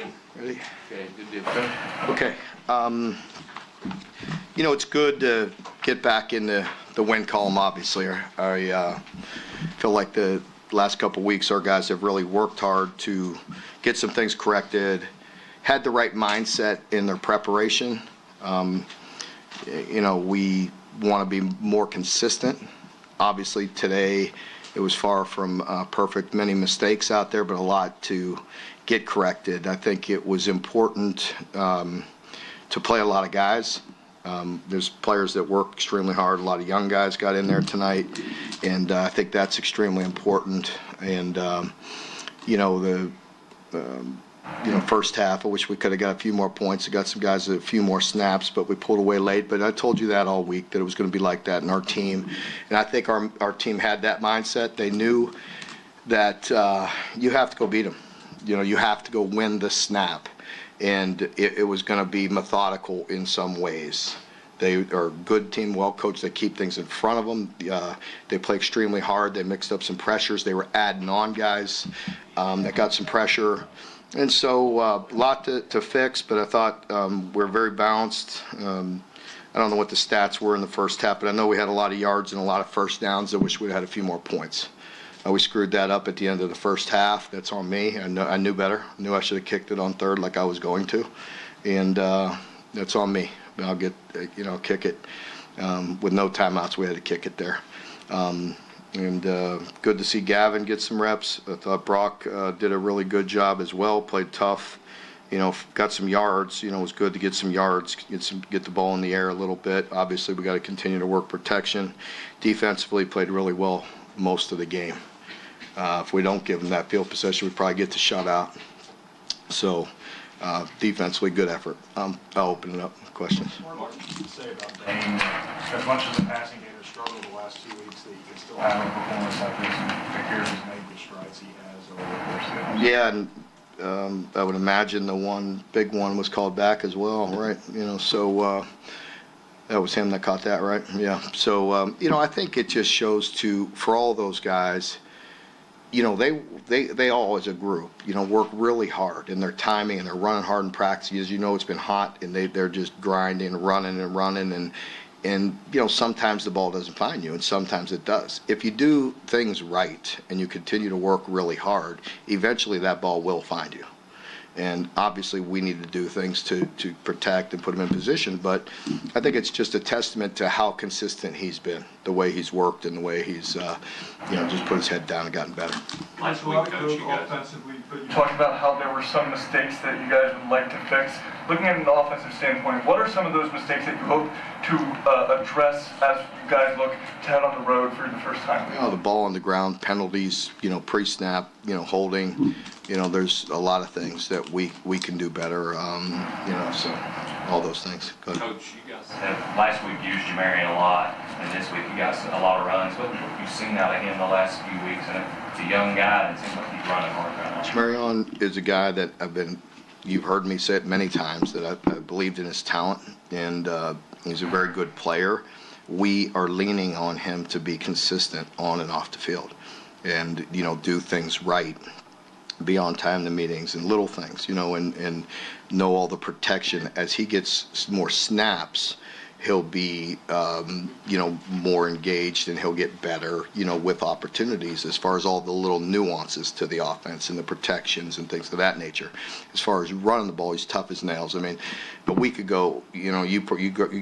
Ready. Ready? Okay, good deal. Okay. It's good to get back in the win column, obviously. I feel like the last couple weeks our guys have really worked hard to get some things corrected, had the right mindset in their preparation. We want to be more consistent. Obviously, today it was far from perfect, many mistakes out there, but a lot to get corrected. I think it was important to play a lot of guys. There's players that work extremely hard. A lot of young guys got in there tonight, and I think that's extremely important. And first half, I wish we could have got a few more points. I got some guys a few more snaps, but we pulled away late. But I told you that all week, that it was going to be like that in our team. And I think our team had that mindset. They knew that you have to go beat them. You have to go win the snap. And it was going to be methodical in some ways. They are a good team, well coached. They keep things in front of them. They play extremely hard. They mixed up some pressures. They were adding on guys that got some pressure. And so a lot to fix, but I thought we're very balanced. I don't know what the stats were in the first half, but I know we had a lot of yards and a lot of first downs. I wish we had a few more points. We screwed that up at the end of the first half. That's on me. I knew better. I knew I should have kicked it on third like I was going to. And that's on me. I'll kick it. With no timeouts, we had to kick it there. Good to see Gavin get some reps. I thought Brock did a really good job as well, played tough. Got some yards. It was good to get some yards, get the ball in the air a little bit. Obviously, we got to continue to work protection. Defensively, played really well most of the game. If we don't give them that field possession, we probably get the shutout. So, defensively, good effort. I'll open it up. Questions? What can you say about that? As much as the passing game has struggled the last 2 weeks, that you can still have a performance like this and compare he's made the strides he has over the course of the year. Yeah, and I would imagine the one big one was called back as well, right? So that was him that caught that, right? Yeah. So I think it just shows for all those guys. They all as a group, work really hard in their timing, and they're running hard in practice. As it's been hot, and they're just grinding, running, and sometimes the ball doesn't find you, and sometimes it does. If you do things right and you continue to work really hard, eventually that ball will find you. And obviously we need to do things to protect and put him in position. But I think it's just a testament to how consistent he's been, the way he's worked and the way he's, just put his head down and gotten better. Last week, Coach, you guys. Offensively, but you talked about how there were some mistakes that you guys would like to fix. Looking at an offensive standpoint, what are some of those mistakes that you hope to address as you guys look to head on the road for the first time? The ball on the ground, penalties, pre-snap, holding. There's a lot of things that we can do better, so all those things. Coach, you guys last week used Jamarian a lot, and this week you got a lot of runs. What have you seen out of him the last few weeks? And it's a young guy, and it seems like he's running hard right now. Jamarian is a guy that you've heard me say it many times, that I believed in his talent, and he's a very good player. We are leaning on him to be consistent on and off the field and, do things right. Be on time to meetings and little things, and know all the protection. As he gets more snaps, he'll be, more engaged, and he'll get better, with opportunities as far as all the little nuances to the offense and the protections and things of that nature. As far as running the ball, he's tough as nails. A week ago, you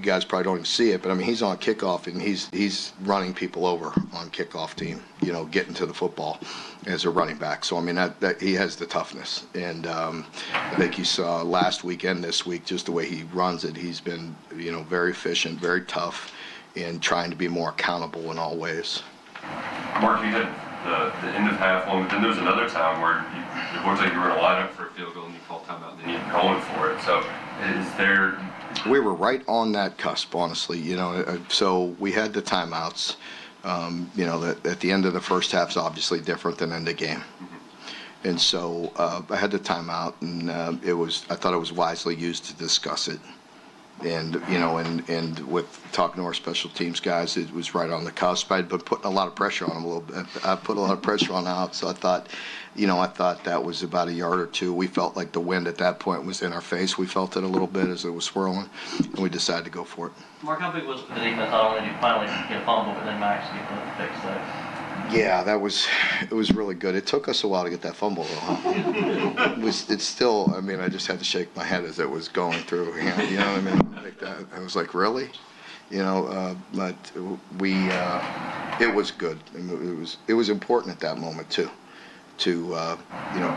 guys probably don't even see it, but he's on kickoff, and he's running people over on kickoff team, getting to the football as a running back. So that he has the toughness, and I think you saw last week and this week just the way he runs it. He's been very efficient, very tough, and trying to be more accountable in all ways. Mark, you had the end of half one, but then there was another time where it looked like you were in a lineup for a field goal and you called timeout, and then you going for it. So is there? We were right on that cusp, honestly. So we had the timeouts. That at the end of the first half is obviously different than end of game. Mm-hmm. And so I had the timeout, and I thought it was wisely used to discuss it. And, and with talking to our special teams guys, it was right on the cusp. I'd been putting a lot of pressure on them a little bit. I put a lot of pressure on out, so I thought that was about a yard or two. We felt like the wind at that point was in our face. We felt it a little bit as it was swirling, and we decided to go for it. Mark, how big was it for the defense not only did you finally get a fumble, but then Max get the fix there? Yeah, it was really good. It took us a while to get that fumble, though. Huh? It's still, I mean, I just had to shake my head as it was going through. You know what I mean? Like that. I was like, really? But it was good. I mean, it was important at that moment, too, to,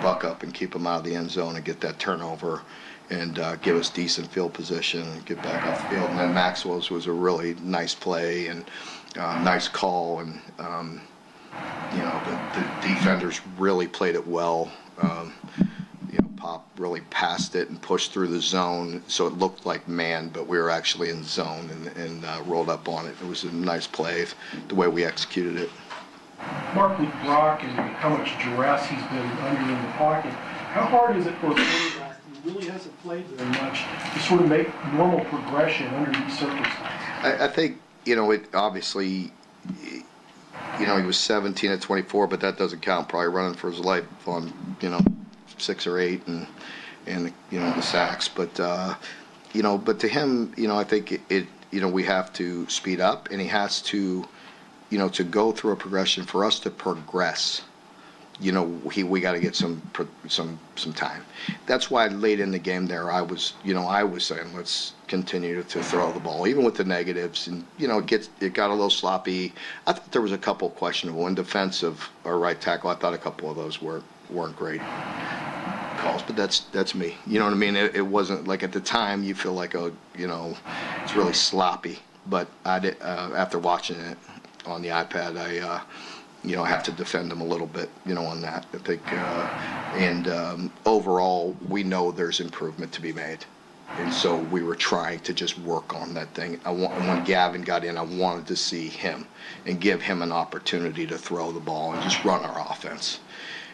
buck up and keep them out of the end zone and get that turnover and give us decent field position and get back off the field. And then Maxwell's was a really nice play and nice call, and the defenders really played it well. Pop really passed it and pushed through the zone, so it looked like man, but we were actually in zone and rolled up on it. It was a nice play, the way we executed it. Mark, with Brock and how much duress he's been under in the pocket, how hard is it for a quarterback who really hasn't played very much to sort of make normal progression under these circumstances? I think, it obviously, he was 17 at 24, but that doesn't count, probably running for his life on, 6 or 8 and the sacks. But, but to him, I think we have to speed up, and he has to, to go through a progression for us to progress. We got to get some time. That's why late in the game there, I was saying, let's continue to throw the ball, even with the negatives. And, it got a little sloppy. I thought there was a couple questionable in defense of our right tackle. I thought a couple of those weren't great calls, but that's me. You know what I mean? It wasn't like at the time you feel like, it's really sloppy. But I did, after watching it on the iPad, I have to defend them a little bit, on that. I think, overall, we know there's improvement to be made. And so we were trying to just work on that thing. When Gavin got in, I wanted to see him and give him an opportunity to throw the ball and just run our offense.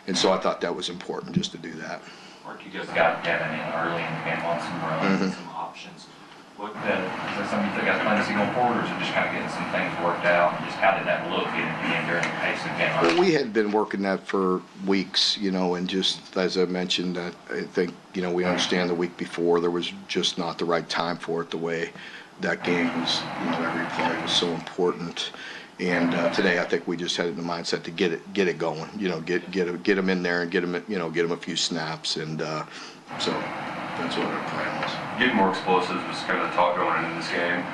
And so I thought that was important just to do that. Mark, you guys got Gavin in early in the game on some runs and some options. Is that something you guys plan to see going forward, or is it just kind of getting some things worked out? And just how did that look during the pace of the game? Well, we had been working that for weeks, and just as I mentioned, I think, we understand the week before there was just not the right time for it. The way that game was, every play was so important. And today, I think we just had it in the mindset to get it going. Get them in there and get them a few snaps, and so that's what our plan was. Getting more explosives was kind of the talk going into this game,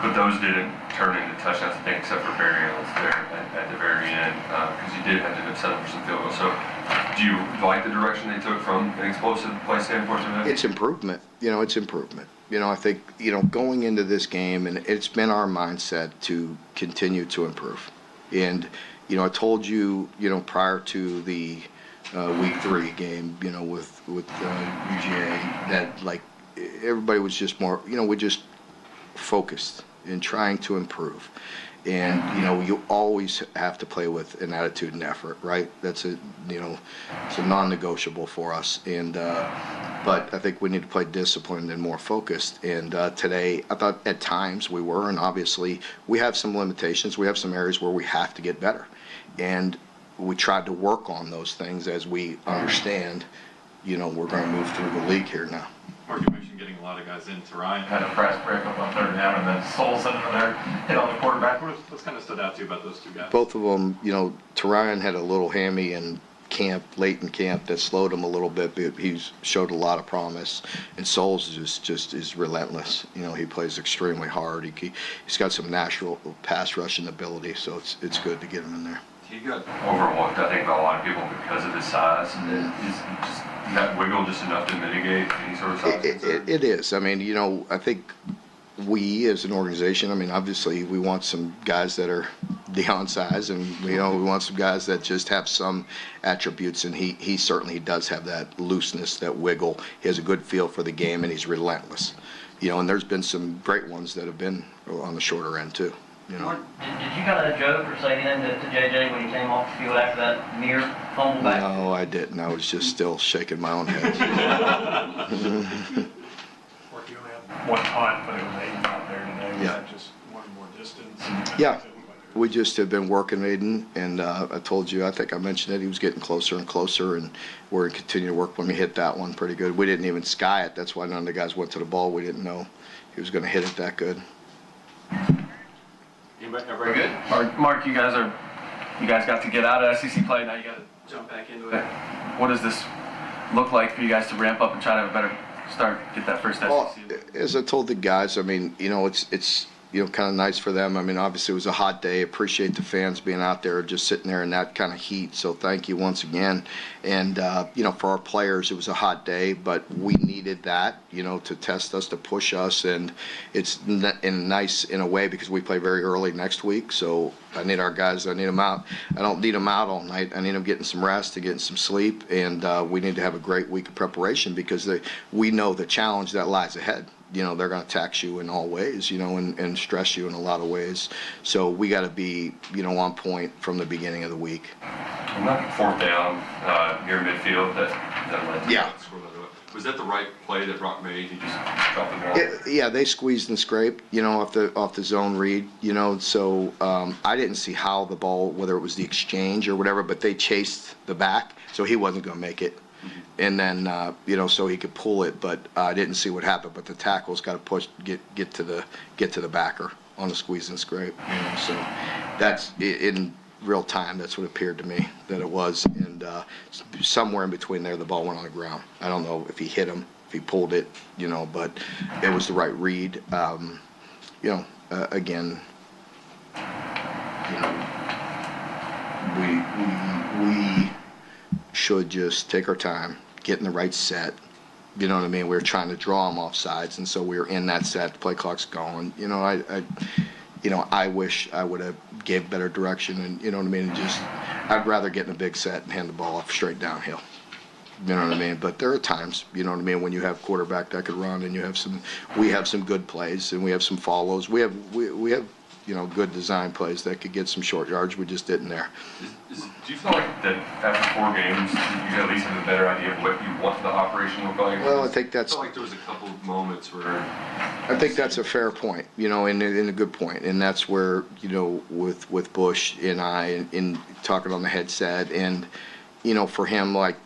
but those didn't turn into touchdowns, I think, except for Barry Allen's there at the very end, because you did have to settle for some field goals. So, do you like the direction they took from an explosive play standpoint today? It's improvement. It's improvement. I think, going into this game, and it's been our mindset to continue to improve. And, I told you, prior to the week 3 game, with UGA, that, like, everybody was just more, we just focused in trying to improve. And, you always have to play with an attitude and effort, right? That's it's a non-negotiable for us. And, but I think we need to play disciplined and more focused. And today, I thought at times we were, and obviously we have some limitations. We have some areas where we have to get better. And we tried to work on those things as we understand, we're going to move through the league here now. Mark, you mentioned getting a lot of guys into Ryan. Had a press break up on 3rd down, and then Soul sent another hit on the quarterback. What's kind of stood out to you about those two guys? Both of them, Tarian had a little hammy in late in camp that slowed him a little bit, but he's showed a lot of promise. And Souls is relentless. He plays extremely hard. He's got some natural pass rushing ability, so it's good to get him in there. He got overlooked, I think, by a lot of people because of his size. Is that wiggle just enough to mitigate any sort of size concern? It is. I mean, I think we as an organization, obviously we want some guys that are Deion size, and we want some guys that just have some attributes, and he certainly does have that looseness, that wiggle. He has a good feel for the game, and he's relentless. And there's been some great ones that have been on the shorter end too. Mark, did you kind of joke or say anything to JJ when he came off the field after that near fumble back? No, I didn't. I was just still shaking my own head. Mark, you only have one punt, but it was Aiden out there today. Was Yeah. that just wanted more distance? And Yeah. it looked like there We just have been working Aiden, and I told you, I think I mentioned it, he was getting closer and closer, and we're continuing to work when we hit that one pretty good. We didn't even sky it. That's why none of the guys went to the ball. We didn't know he was going to hit it that good. Everybody good? Mark, you guys got to get out of SEC play. Now you got to jump back into it. What does this look like for you guys to ramp up and try to have a better start, get that first SEC? Well, as I told the guys, I mean, it's kind of nice for them. I mean, obviously it was a hot day. Appreciate the fans being out there, just sitting there in that kind of heat. So thank you once again. And, for our players, it was a hot day, but we needed that, to test us, to push us. And it's nice in a way because we play very early next week. So I need our guys, I need them out. I don't need them out all night. I need them getting some rest, getting some sleep. And we need to have a great week of preparation because we know the challenge that lies ahead. They're going to tax you in all ways, and stress you in a lot of ways. So we got to be, on point from the beginning of the week. On that fourth down near midfield that led to Yeah. that score, by the way. Was that the right play that Brock made? He just dropped the ball? Yeah, they squeezed and scraped, off the zone read, so I didn't see how the ball, whether it was the exchange or whatever, but they chased the back, so he wasn't going to make it. And then, so he could pull it, but I didn't see what happened. But the tackle's got to push, get to the backer on the squeeze and scrape. So that's in real time. That's what it appeared to me that it was. And somewhere in between there, the ball went on the ground. I don't know if he hit him, if he pulled it, but it was the right read. Again, we should just take our time, get in the right set. You know what I mean? We were trying to draw them off sides, and so we were in that set. The play clock's going. I wish I would have gave better direction, and you know what I mean. And I'd rather get in a big set and hand the ball off straight downhill. You know what I mean? But there are times, you know what I mean, when you have quarterback that could run, and we have some good plays, and we have some follows. We have good design plays that could get some short yards. We just didn't there. Do you feel like that after 4 games, you at least have a better idea of what you want the operation to look like? Well, I think that's. I feel like there was a couple of moments where. I think that's a fair point, and a good point, and that's where with Bush and I in talking on the headset, and for him, like.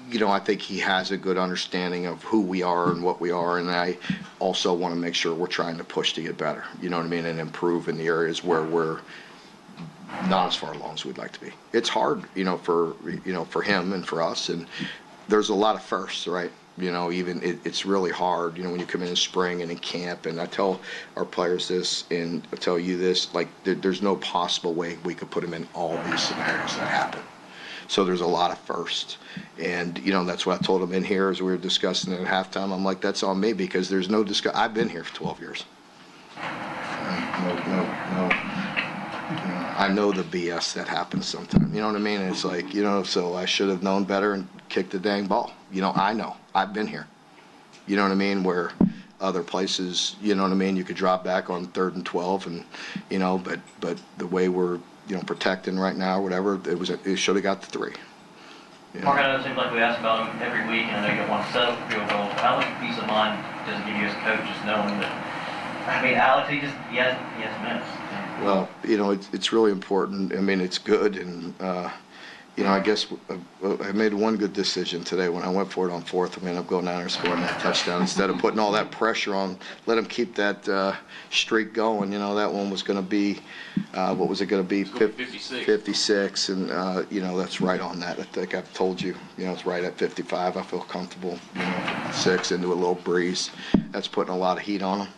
I think he has a good understanding of who we are and what we are, and I also want to make sure we're trying to push to get better, you know what I mean, and improve in the areas where we're not as far along as we'd like to be. It's hard, for him and for us, and there's a lot of firsts, right? It's really hard, when you come in spring and in camp, and I tell our players this, and I tell you this, like there's no possible way we could put them in all these scenarios that happen. So there's a lot of firsts. And, that's what I told him in here as we were discussing it at halftime. I'm like, that's on me because there's no I've been here for 12 years. No. I know the BS that happens sometimes. You know what I mean? And it's like, so I should have known better and kicked the dang ball. I know. I've been here. You know what I mean? Where other places, you know what I mean? You could drop back on 3rd and 12 and, but the way we're, protecting right now or whatever, it should have got the 3. Mark, I know it seems like we ask about him every week, and I know you don't want to settle for field goals, but how much peace of mind does it give you as a coach just knowing that, Alex, he has missed? Well, it's really important. I mean, it's good, and, I guess I made one good decision today when I went for it on 4th. I ended up going down there and scoring that touchdown instead of putting all that pressure on. Let him keep that streak going. That one was going to be, what was it going to be? 56, and that's right on that. I think I've told you, it's right at 55. I feel comfortable, 56 into a little breeze. That's putting a lot of heat on him.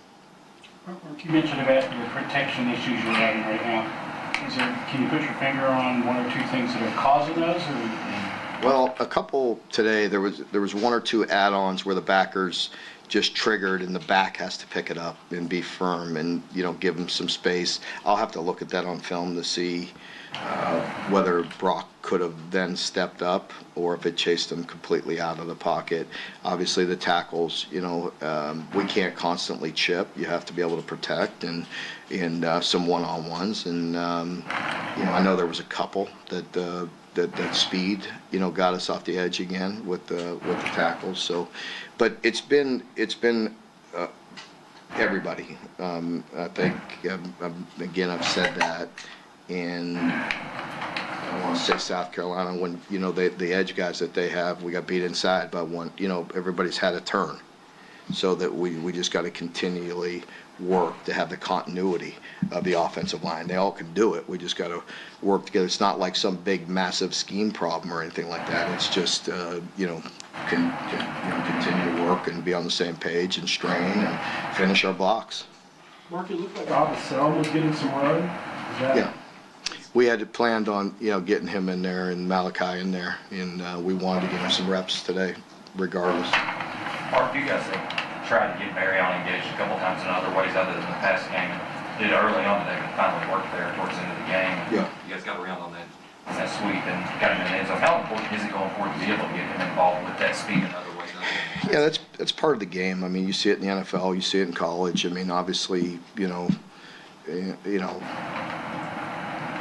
Mark, you mentioned about the protection issues you're having right now. Can you put your finger on 1 or 2 things that are causing those? Well, a couple today. There was 1 or 2 add-ons where the backers just triggered, and the back has to pick it up and be firm, and give them some space. I'll have to look at that on film to see whether Brock could have then stepped up or if it chased him completely out of the pocket. Obviously, the tackles, we can't constantly chip. You have to be able to protect and some one-on-ones. And, I know there was a couple that speed, got us off the edge again with the tackles. So, but it's been everybody. I think, again, I've said that, and I want to say South Carolina, when, the edge guys that they have, we got beat inside by one, everybody's had a turn. So that we just got to continually work to have the continuity of the offensive line. They all can do it. We just got to work together. It's not like some big, massive scheme problem or anything like that. It's just, continue to work and be on the same page and strain and finish our blocks. Mark, it looked like Abasel was getting some run. Is that? Yeah. We had planned on, getting him in there and Malachi in there, and we wanted to give him some reps today, regardless. Mark, you guys have tried to get Marion engaged a couple times in other ways other than the pass game. Did it early on today, but finally worked there towards the end of the game. Yeah. You guys got around on that sweep and got him in the end zone. How important is it going forward to be able to get him involved with that speed in other ways? Yeah, that's part of the game. I mean, you see it in the NFL, you see it in college. I mean, obviously,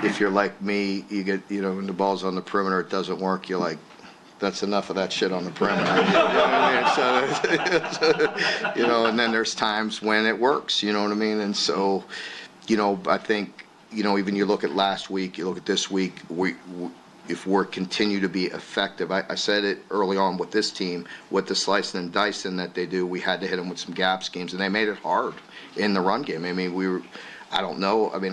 if you're like me, you get, when the ball's on the perimeter, it doesn't work. You're like, that's enough of that shit on the perimeter. You know what I mean? So, and then there's times when it works. You know what I mean? And so, I think, even you look at last week, you look at this week, if we're continue to be effective, I said it early on with this team, with the slicing and dicing that they do, we had to hit them with some gap schemes, and they made it hard in the run game. I mean, I don't know. I mean,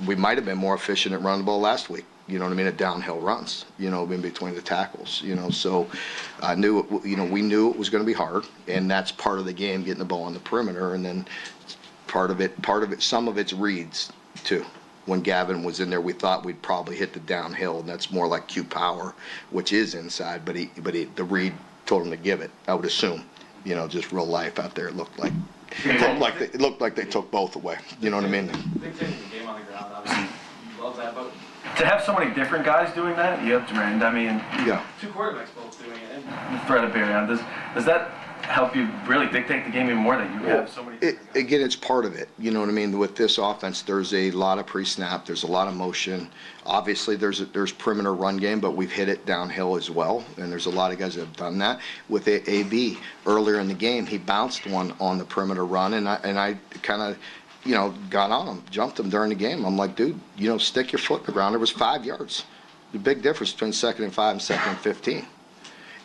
we might have been more efficient at running the ball last week. You know what I mean? At downhill runs. In between the tackles. So I knew. We knew it was going to be hard, and that's part of the game, getting the ball on the perimeter, and then part of it. Some of it's reads too. When Gavin was in there, we thought we'd probably hit the downhill, and that's more like Q power, which is inside. But the read told him to give it. I would assume. Just real life out there. It looked like they took both away. You know what I mean? Big taking the game on the ground, obviously. You love that, but To have so many different guys doing that, you have to, I mean, Yeah. two quarterbacks both doing it. And the threat of Marion, does that help you really dictate the game even more that you have so many different guys? Again, it's part of it. You know what I mean? With this offense, there's a lot of pre-snap. There's a lot of motion. Obviously, there's perimeter run game, but we've hit it downhill as well. And there's a lot of guys that have done that. With AB, earlier in the game, he bounced one on the perimeter run, and I kind of, got on him, jumped him during the game. I'm like, dude, stick your foot in the ground. There was 5 yards. The big difference between 2nd and 5 and 2nd and 15.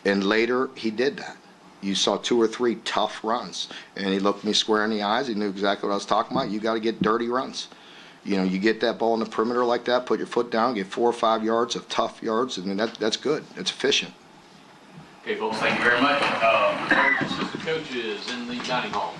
And later, he did that. You saw 2 or 3 tough runs, and he looked me square in the eyes. He knew exactly what I was talking about. You got to get dirty runs. You get that ball in the perimeter like that, put your foot down, get 4 or 5 yards of tough yards. I mean, that's good. It's efficient. Okay, folks, thank you very much. Assistant coaches in the dining hall.